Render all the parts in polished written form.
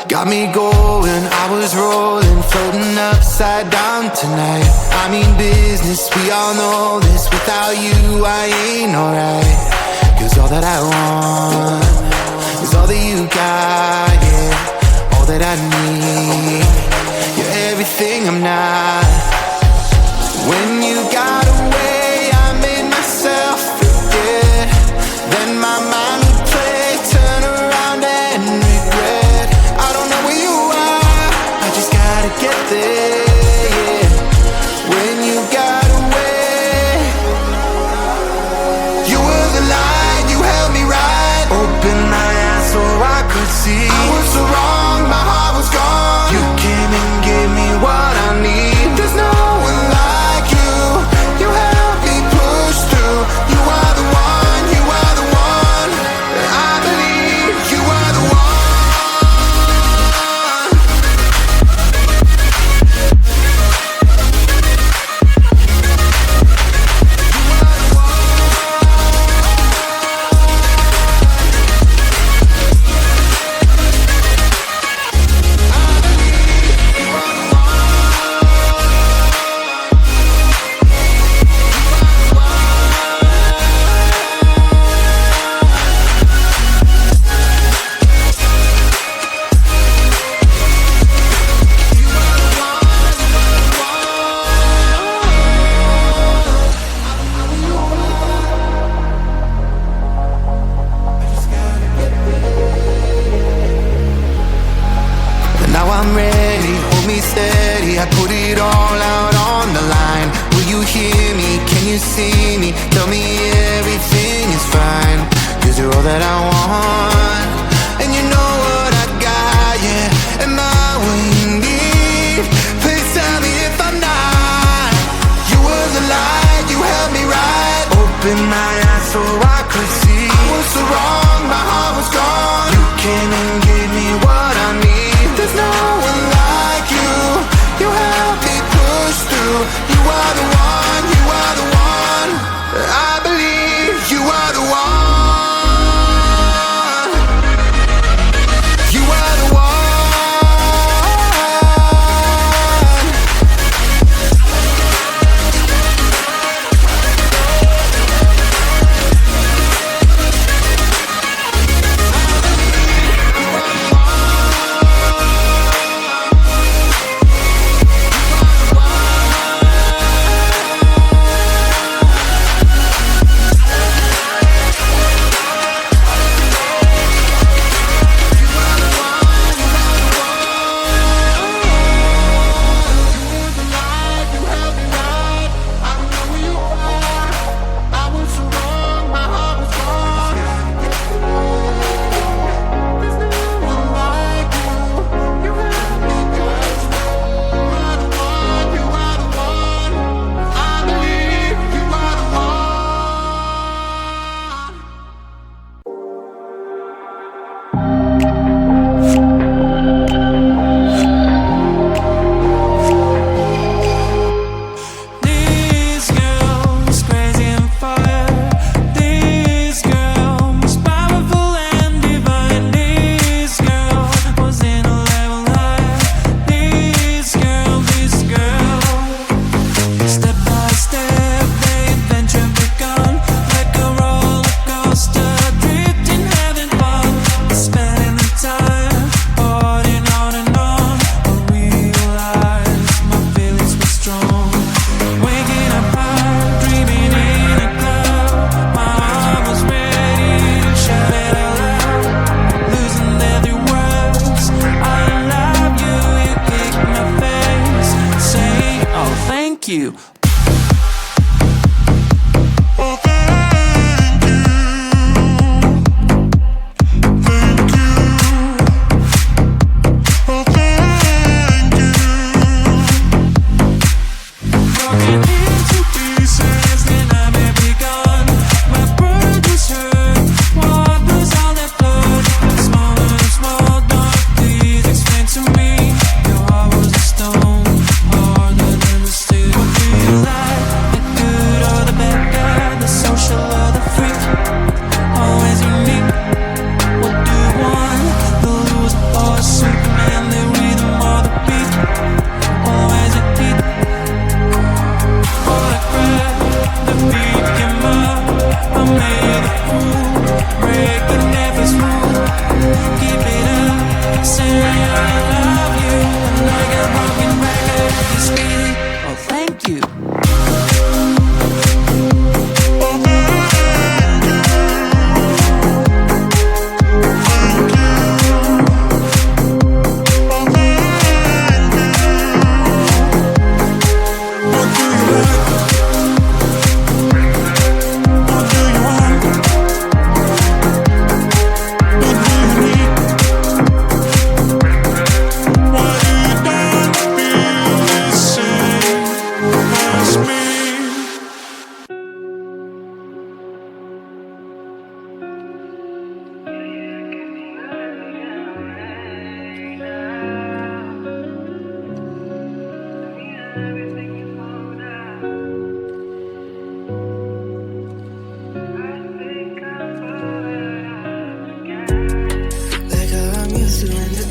Got me going, I was rolling, floating upside down tonight. I mean business, we all know this. Without you, I ain't alright. Cause all that I want is all that you got, yeah. All that I need, you're everything I'm not. When you got away, I made myself forget. Then my mind would play, turn around and regret. I don't know where you are, I just gotta get there, yeah. When you got away, you were the light, you held me right. Open my eyes so I could see. I was so wrong, my heart was gone. You came and gave me what I need. There's no one like you, you helped me push through. You are the one, you are the one. I believe you are the one. Now I'm ready, hold me steady. I put it all out on the line. Will you hear me? Can you see me? Tell me everything is fine. Cause you're all that I want, and you know what I got, yeah. Am I what you need? Please tell me if I'm not. You were the light, you held me right. Open my eyes so I could see. I was so wrong, my heart was gone. You came and gave me what I need. There's no one like you, you help me push through. You are the one, you are the one. I believe you are the one. You are the one.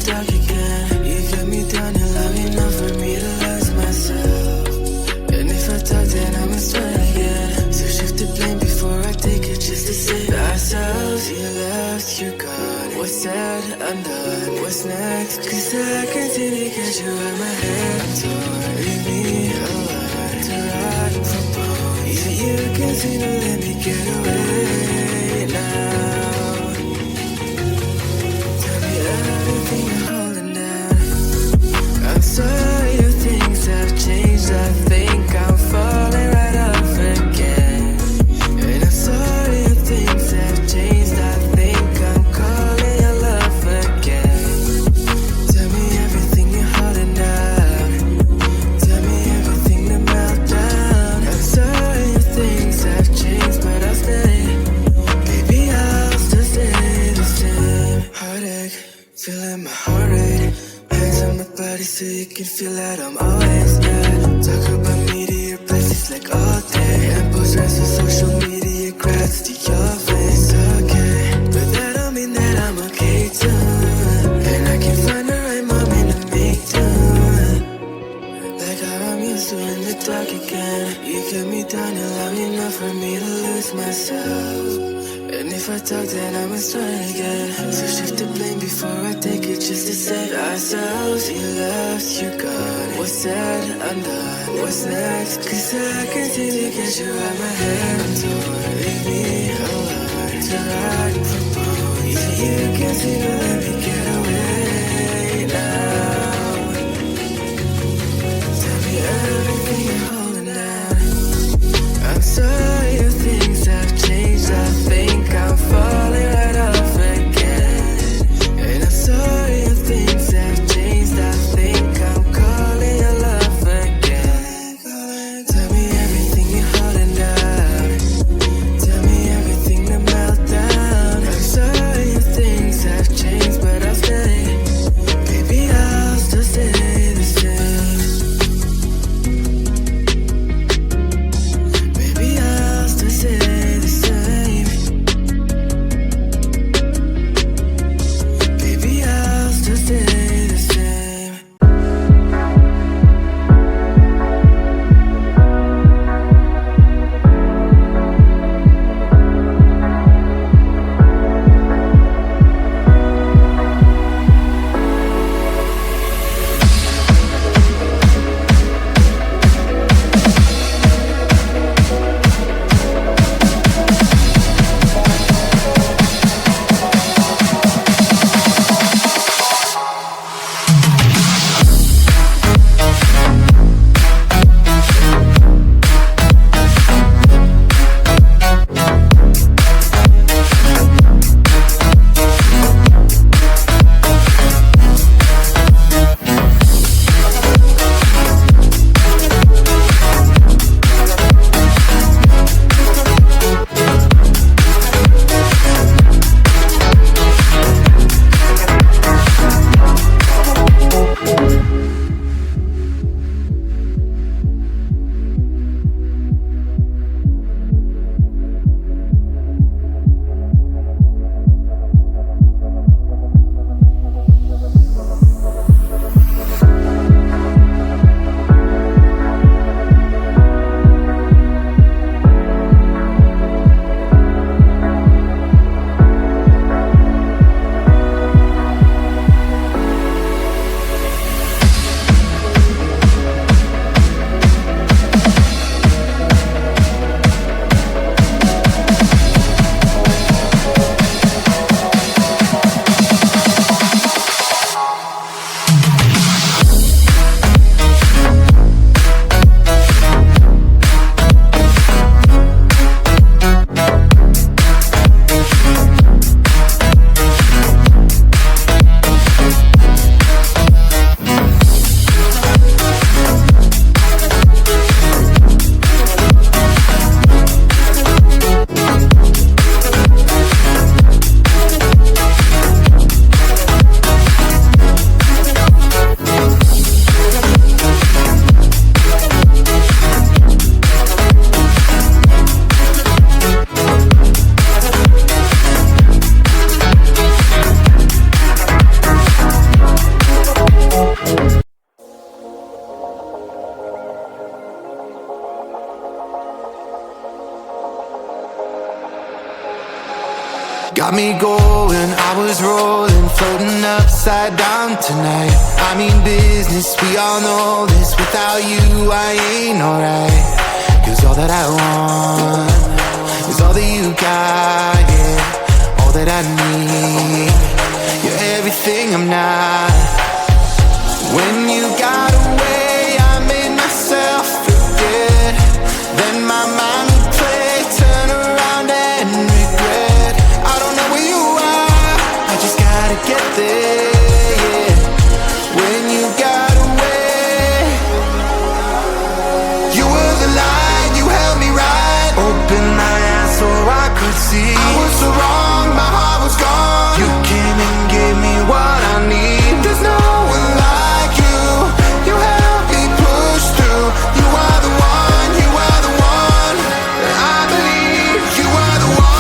dark again. You got me down and long enough for me to lose myself. And if I talk, then I must try again. So shift the blame before I take it, just to save ourselves. You left, you're gone. What's said, undone. What's next? Cause I can't seem to get you out my head. I'm torn, leave me alone to rot from bone. Yeah, you can't seem to let me get away now. Tell me everything you're holding down. I'm sorry if things have changed. I think I'm falling right off again. And I'm sorry if things have changed. I think I'm calling your love again. Tell me everything you're holding down. Tell me everything to melt down. I'm sorry if things have changed, but I'll stay. Baby, I'll still stay the same. Heartache, feeling my heart rate. Hands on my body so you can feel that I'm always there. Talk about me to your places like all day. And post rest with social media grabs to your face. Okay, but that don't mean that I'm okay too. And I can find the right moment to make do. Like how I'm used to in the dark again. You got me down and long enough for me to lose myself. And if I talk, then I must try again. So shift the blame before I take it, just to save ourselves. You left, you're gone. What's said, undone. What's next? Cause I can't seem to get you out my head. I'm torn, leave me alone to rot from bone. Yeah, you can't seem to let me get away now. Tell me everything you're holding down. I'm sorry if things have changed. I think I'm falling right off again. And I'm sorry if things have changed. I think I'm calling your love again. Tell me everything you're holding down. Tell me everything to melt down. I'm sorry if things have changed. Got me going, I was rolling, floating upside down tonight. I mean business, we all know this. Without you, I ain't alright. Cause all that I want is all that you got, yeah. All that I need, you're everything I'm not. When you got away, I made myself forget. Then my mind would play, turn around and regret. I don't know where you are, I just gotta get there, yeah. When you got away, you were the light, you held me right. Open my eyes so I could see. I was so wrong, my heart was gone. You came and gave me what I need. There's no one like you, you helped me push through. You are the one, you are the one. I believe you are the one.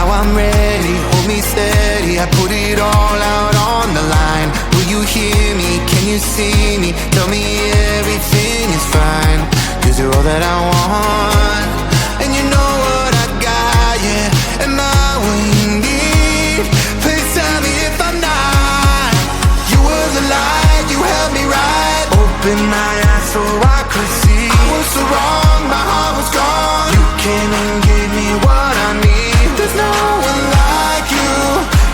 I'm ready, hold me steady. I put it all out on the line. Will you hear me? Can you see me? Tell me everything is fine. Cause you're all that I want. And you know what I got, yeah. Am I what you need? Please tell me if I'm not. You were the light, you held me right. Open my eyes so I could see. I was so wrong, my heart was gone. You came and gave me what I need. There's no one like you,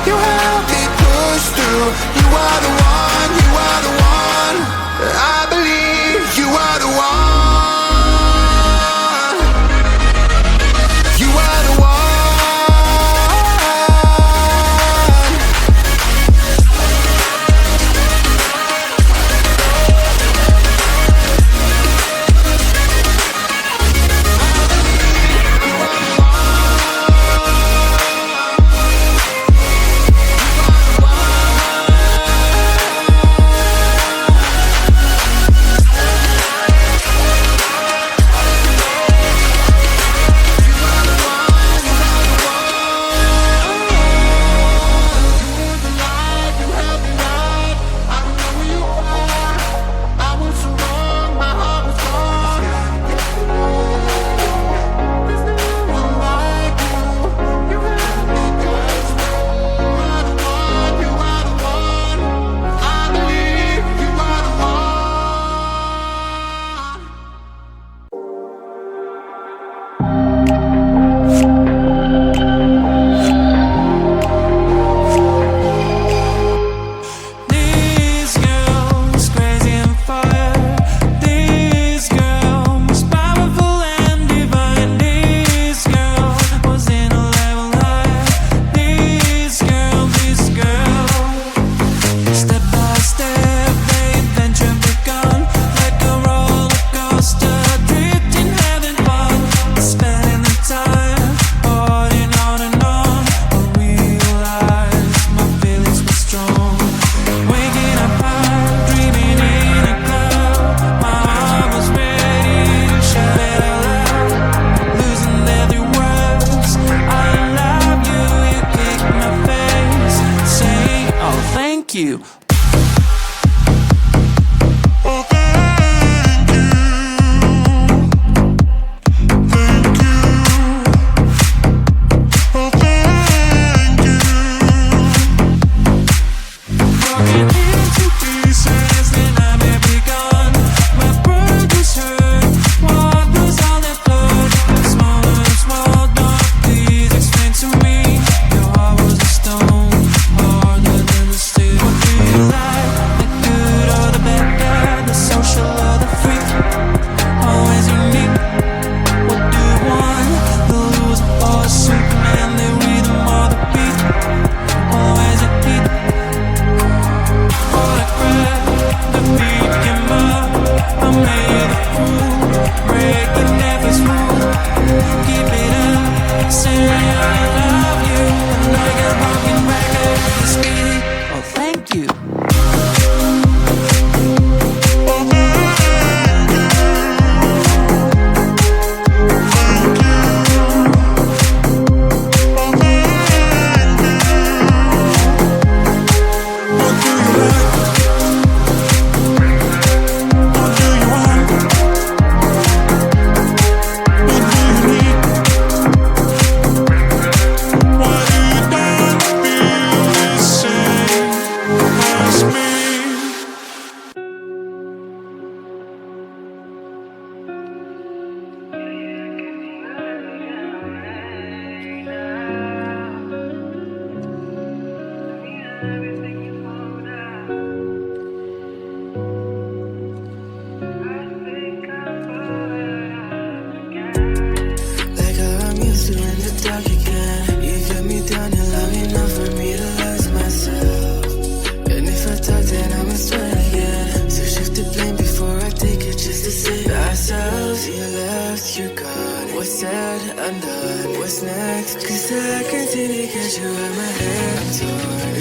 you help me push through. You are the one, you are the one. I believe you are the one. You are the one. you. used to in the dark again. You kept me down here long enough for me to lose myself. And if I talk, then I must try again. So shift the blame before I take it, just to save ourselves. You left, you're gone. What's said, undone. What's next? Cause I can't seem to get you out my head. So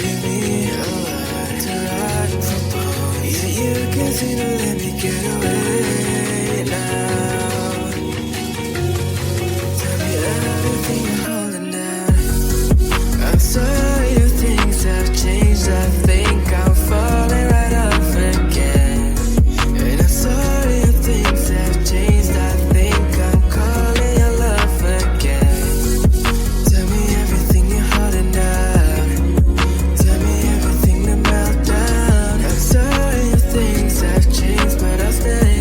leave me alone to rot for bone. Yeah, you can seem to let me get away now. Tell me everything you're holding down. I'm sorry if things have changed. I think I'm falling right off again. And I'm sorry if things have changed. I think I'm calling your love again. Tell me everything you're holding down. Tell me everything to melt down. I'm sorry if things have changed, but I'll stay.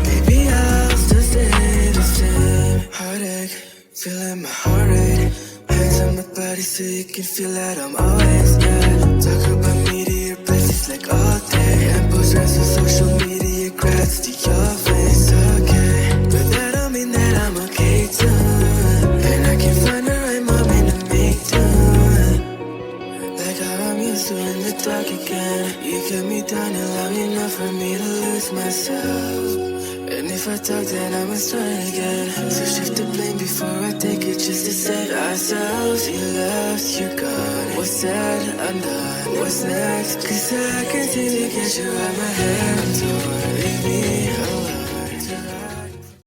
Baby, I'll still stay the same. Heartache, feeling my heart rate. Hands on my body so you can feel that I'm always, yeah. Talk about me to your places like all day. And post rest on social media, grats to your face, okay. But that don't mean that I'm okay too. And I can find the right moment to make do. Like how I'm used to in the dark again. You kept me down here long enough for me to lose myself. And if I talk, then I must try again. So shift the blame before I take it, just to save ourselves. You left, you're gone. What's said, undone. What's next? Cause I can't seem to get you out my head. So leave me alone.